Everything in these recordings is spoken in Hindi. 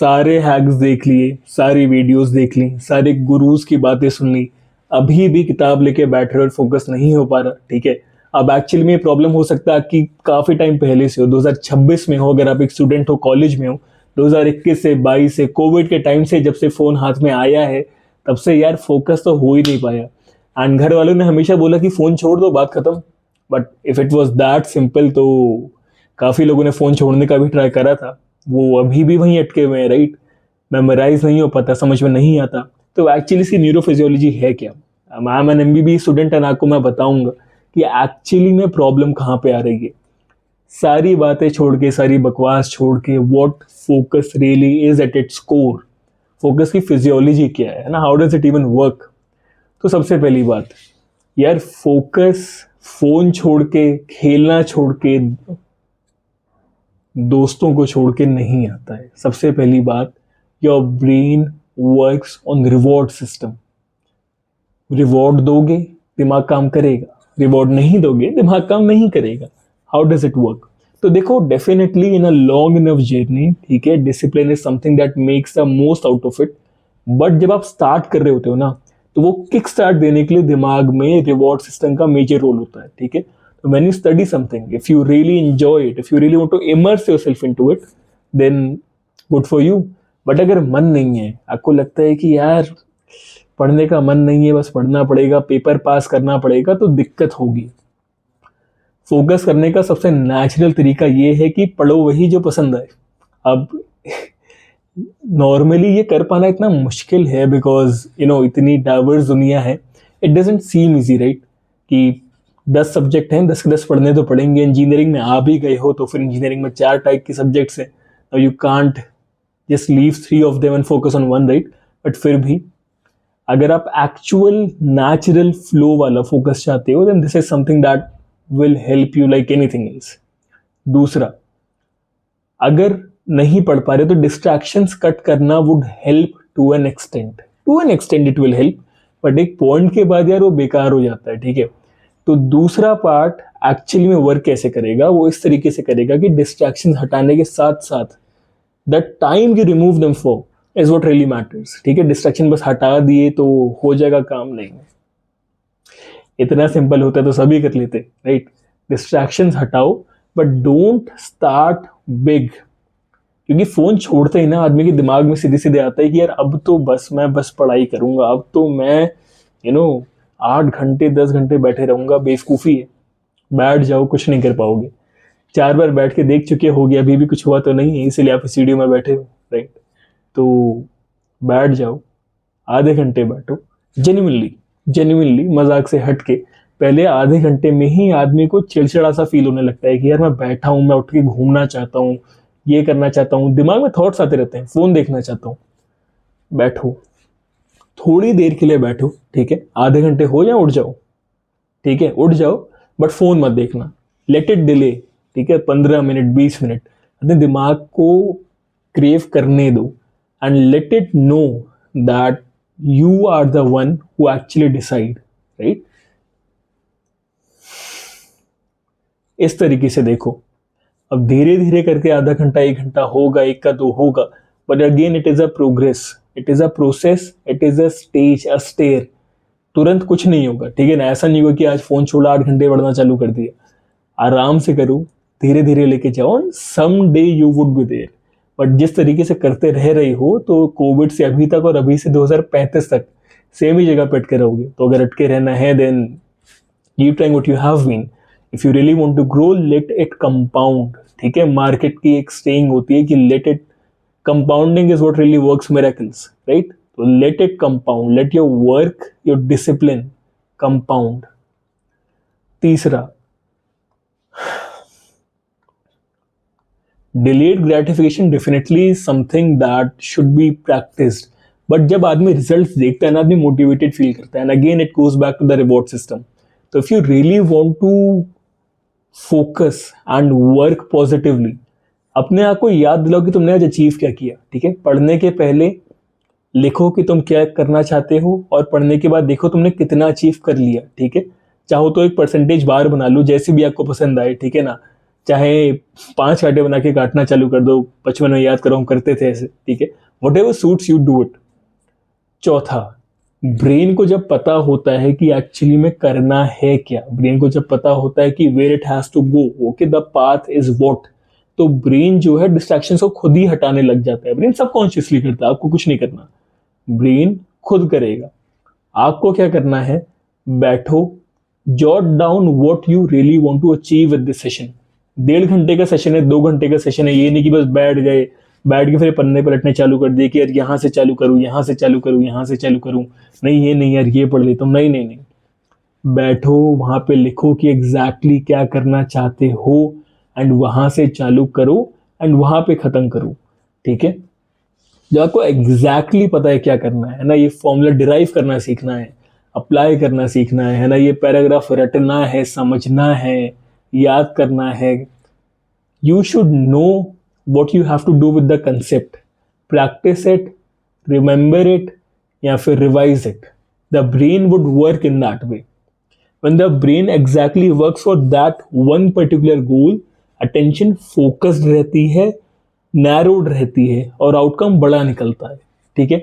सारे हैक्स देख लिए, सारी वीडियोस देख ली, सारे गुरुज की बातें सुन ली, अभी भी किताब लेके बैठ रहे और फोकस नहीं हो पा रहा। ठीक है, अब एक्चुअली में ये प्रॉब्लम हो सकता है कि काफी टाइम पहले से हो, 2026 में हो, अगर आप एक स्टूडेंट हो, कॉलेज में हो, 2021 से 22 से कोविड के टाइम से जब से फोन हाथ में आया है तब से यार फोकस तो हो ही नहीं पाया। एंड घर वालों ने हमेशा बोला कि फोन छोड़ दो, बात खत्म। But if it was that simple तो काफी लोगों ने फोन छोड़ने का भी ट्राई करा था, वो अभी भी वहीं अटके हुए हैं, राइट। मेमोराइज नहीं हो पाता, समझ में नहीं आता। तो एक्चुअली इसकी न्यूरोफिजियोलॉजी है क्या? I am N MBBS student and आपको मैं बताऊंगा कि एक्चुअली में प्रॉब्लम कहाँ पे आ रही है। सारी बातें छोड़ के, सारी बकवास छोड़ के, what focus really is at its core, focus की फिजियोलॉजी क्या है ना, how does it even work. तो सबसे पहली बात यार, फोकस फोन छोड़ के, खेलना छोड़ के, दोस्तों को छोड़ के नहीं आता है। सबसे पहली बात, your brain works on reward system. Reward दोगे दिमाग काम करेगा, रिवॉर्ड नहीं दोगे दिमाग काम नहीं करेगा। How does it work? तो देखो, definitely in a long enough journey, ठीक है, discipline is something that makes the most out of it. But जब आप स्टार्ट कर रहे होते हो ना, तो वो किक स्टार्ट देने के लिए दिमाग में रिवॉर्ड सिस्टम का मेजर रोल होता है। ठीक है, तो when you study something, if you really enjoy it, if you really want to immerse yourself into it, then good for you. But अगर मन नहीं है, आपको लगता है कि यार पढ़ने का मन नहीं है, बस पढ़ना पड़ेगा, पेपर पास करना पड़ेगा, तो दिक्कत होगी। फोकस करने का सबसे नेचुरल तरीका ये है कि पढ़ो वही जो पसंद आए। अब नॉर्मली ये कर पाना इतना मुश्किल है बिकॉज इतनी डाइवर्स दुनिया है। It doesn't seam easy, right, कि 10 सब्जेक्ट हैं, 10 के 10 पढ़ने तो पड़ेंगे। इंजीनियरिंग में आ भी गए हो तो फिर इंजीनियरिंग में 4 टाइप के सब्जेक्ट्स हैं, you can't just leave 3 of them and focus on one, right. But फिर भी अगर आप एक्चुअल नेचुरल फ्लो वाला फोकस चाहते हो, then this is something that will help you like anything else. दूसरा, अगर नहीं पढ़ पा रहे तो डिस्ट्रैक्शंस कट करना would help to an extent. To an extent it will help, but एक पॉइंट के बाद यार वो बेकार हो जाता है। ठीक है, तो दूसरा पार्ट एक्चुअली में वर्क कैसे करेगा, वो इस तरीके से करेगा कि डिस्ट्रैक्शंस हटाने के साथ साथ the time you remove them for is what really matters. ठीक है, डिस्ट्रैक्शन बस हटा दिए तो हो जाएगा काम, नहीं। इतना सिंपल होता तो सभी कर लेते, राइट। डिस्ट्रैक्शंस हटाओ बट डोंट स्टार्ट बिग, क्योंकि फोन छोड़ते ही ना आदमी के दिमाग में सीधे सीधे आता है कि यार अब तो बस मैं बस पढ़ाई करूंगा, अब तो मैं 8 घंटे 10 घंटे बैठे रहूंगा। बेवकूफ़ी है, बैठ जाओ, कुछ नहीं कर पाओगे। 4 बार बैठ के देख चुके हो, अभी भी कुछ हुआ तो नहीं है, इसीलिए आप इस वीडियो में बैठे हो, राइट। तो बैठ जाओ, आधे घंटे बैठो, जेन्युइनली जेन्युइनली मजाक से हट के। पहले आधे घंटे में ही आदमी को चिड़चिड़ा सा फील होने लगता है कि यार मैं बैठा हूँ, मैं उठ के घूमना चाहता हूँ, ये करना चाहता हूँ, दिमाग में थॉट्स आते रहते हैं, फोन देखना चाहता हूँ। बैठो, थोड़ी देर के लिए बैठो, ठीक है, आधे घंटे हो या उठ जाओ, ठीक है, उठ जाओ, बट फोन मत देखना, लेट इट डिले। ठीक है, 15 मिनट 20 मिनट अपने दिमाग को क्रेव करने दो and let it know that you are the one who actually decide, right. इस तरीके से देखो, अब धीरे धीरे करके आधा घंटा 1 घंटा होगा, 1 का 2 होगा, but again it is a progress, it is a process, it is a stage, a stair. तुरंत कुछ नहीं होगा, ठीक है ना। ऐसा नहीं होगा कि आज फोन छोड़ा 8 घंटे पढ़ना चालू कर दिया। आराम से करो, धीरे धीरे लेके जाओ, some day you would be there. But जिस तरीके से करते रह रही हो तो कोविड से अभी तक और अभी से 2035 तक सेम ही जगह पे अटके रहोगे। तो अगर अटके रहना है, then keep trying what you have been. If you really want to grow, let it compound. ठीक है, मार्केट की एक स्टेइंग होती है कि let it compounding is what really works miracles, right. तो let it compound, let your work, your discipline compound. तीसरा, delayed gratification definitely something that should be practised. But जब आदमी रिजल्ट देखता है ना, आदमी मोटिवेटेड फील करता है, and again it goes back to the reward system. तो if you really want to focus and work positively, अपने आप को याद दिलाओ कि तुमने आज अचीव क्या किया। ठीक है, पढ़ने के पहले लिखो कि तुम क्या करना चाहते हो, और पढ़ने के बाद देखो तुमने कितना अचीव कर लिया। ठीक है, चाहो तो एक परसेंटेज बार बना लो, जैसे भी आपको पसंद आए, ठीक है ना। चाहे 5 कांटे बना के काटना चालू कर दो, बचपन में याद करो हम करते थे ऐसे, ठीक है, what ever suits you do it. चौथा, ब्रेन को जब पता होता है कि एक्चुअली में करना है क्या, ब्रेन को जब पता होता है कि where it has to go, okay the path is what, तो ब्रेन जो है डिस्ट्रैक्शंस को खुद ही हटाने लग जाता है। ब्रेन सबकॉन्शियसली करता है, आपको कुछ नहीं करना, ब्रेन खुद करेगा। आपको क्या करना है, बैठो, jot down what you really want to achieve with this session. 1.5 घंटे का सेशन है, 2 घंटे का सेशन है, ये नहीं कि बस बैठ के फिर पन्ने पलटने चालू कर दिए कि यार यहाँ से चालू करूँ, यहाँ से चालू करूँ, यहाँ से चालू करूँ, नहीं ये नहीं यार ये पढ़ लेता हूँ, नहीं नहीं नहीं, बैठो वहाँ पे लिखो कि एग्जैक्टली क्या करना चाहते हो एंड वहाँ से चालू करो एंड वहाँ पे ख़त्म करो, ठीक है। जब आपको एग्जैक्टली पता है क्या करना है ना, ये फॉर्मूला डिराइव करना सीखना है, अप्लाई करना सीखना है ना, ये पैराग्राफ रटना है, समझना है, याद करना है, you should know what you have to do with the concept, practice it, remember it या फिर revise it. The brain would work in that way. When the brain exactly works for that one particular goal, attention focused रहती है, narrowed रहती है और आउटकम बड़ा निकलता है, ठीक है।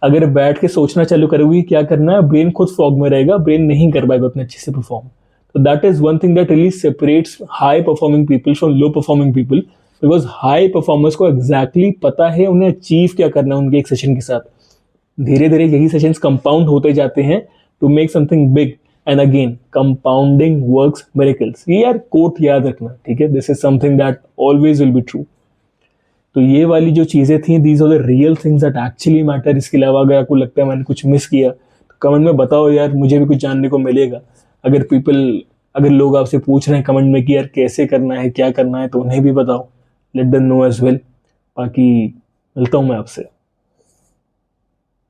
अगर बैठ के सोचना चालू करोगे क्या करना है, ब्रेन खुद फॉग में रहेगा, ब्रेन नहीं कर पाएगा उतने अच्छे से perform. So that is one thing that really separates high performing people from low performing people, because high performers को exactly पता है उन्हें अचीव क्या करना है उनके एक सेशन के साथ। धीरे धीरे यही सेशंस कंपाउंड होते जाते हैं to make something big, and again compounding works miracles. ये यार कोट याद रखना, ठीक है, this is something that always will be true. तो ये वाली जो चीज़ें थी, these are the real things that actually matter. इसके अलावा अगर आपको लगता है मैंने कुछ मिस किया तो कमेंट में बताओ यार, मुझे भी कुछ जानने को मिलेगा। अगर लोग आपसे पूछ रहे हैं कमेंट में कि यार कैसे करना है क्या करना है, तो उन्हें भी बताओ, let them know as well. बाकी मिलता हूँ मैं आपसे।